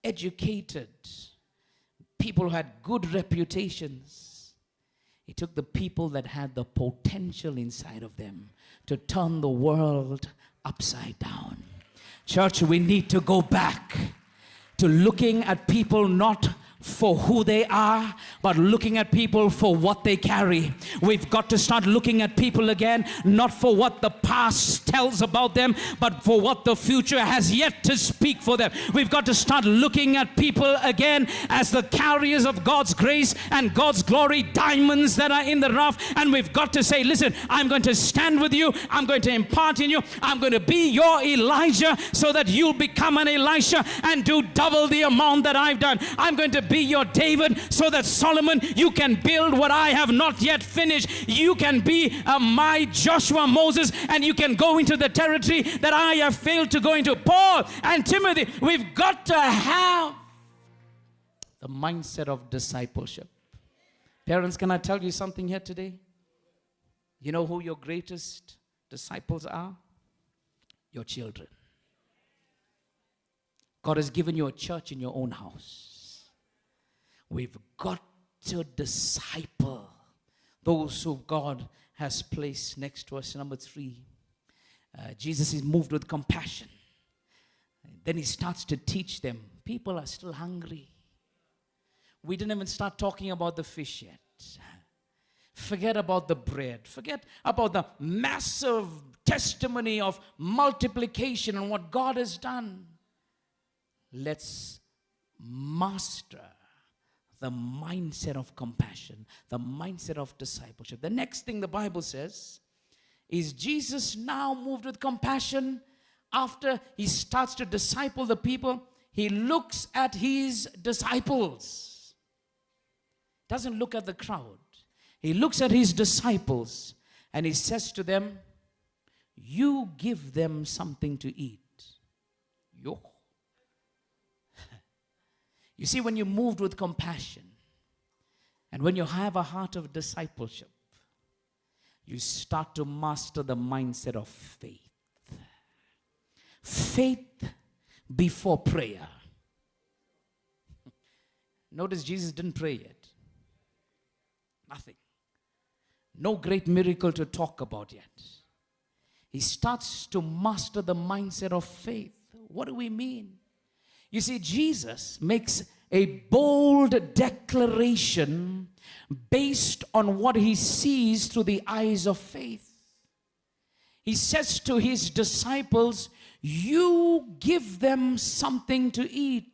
educated, people who had good reputations. He took the people that had the potential inside of them to turn the world upside down. Church, we need to go back to looking at people not for who they are, but looking at people for what they carry. We've got to start looking at people again, not for what the past tells about them, but for what the future has yet to speak for them. We've got to start looking at people again as the carriers of God's grace and God's glory, diamonds that are in the rough. And we've got to say, listen, I'm going to stand with you. I'm going to impart in you. I'm going to be your Elijah so that you'll become an Elisha and do double the amount that I've done. I'm going to be your David so that Solomon, you can build what I have not yet finished. You can be my Joshua, Moses, and you can go into the territory that I have failed to go into. Paul and Timothy, we've got to have the mindset of discipleship. Parents, can I tell you something here today? You know who your greatest disciples are? Your children. God has given you a church in your own house. We've got to disciple those who God has placed next to us. Number 3, Jesus is moved with compassion. Then he starts to teach them. People are still hungry. We didn't even start talking about the fish yet. Forget about the bread. Forget about the massive testimony of multiplication and what God has done. Let's master the mindset of compassion, the mindset of discipleship. The next thing the Bible says is Jesus now moved with compassion. After he starts to disciple the people, he looks at his disciples. Doesn't look at the crowd. He looks at his disciples and he says to them, you give them something to eat. Yo. You see, when you're moved with compassion and when you have a heart of discipleship, you start to master the mindset of faith. Faith before prayer. Notice Jesus didn't pray yet. Nothing. No great miracle to talk about yet. He starts to master the mindset of faith. What do we mean? You see, Jesus makes a bold declaration based on what he sees through the eyes of faith. He says to his disciples, you give them something to eat.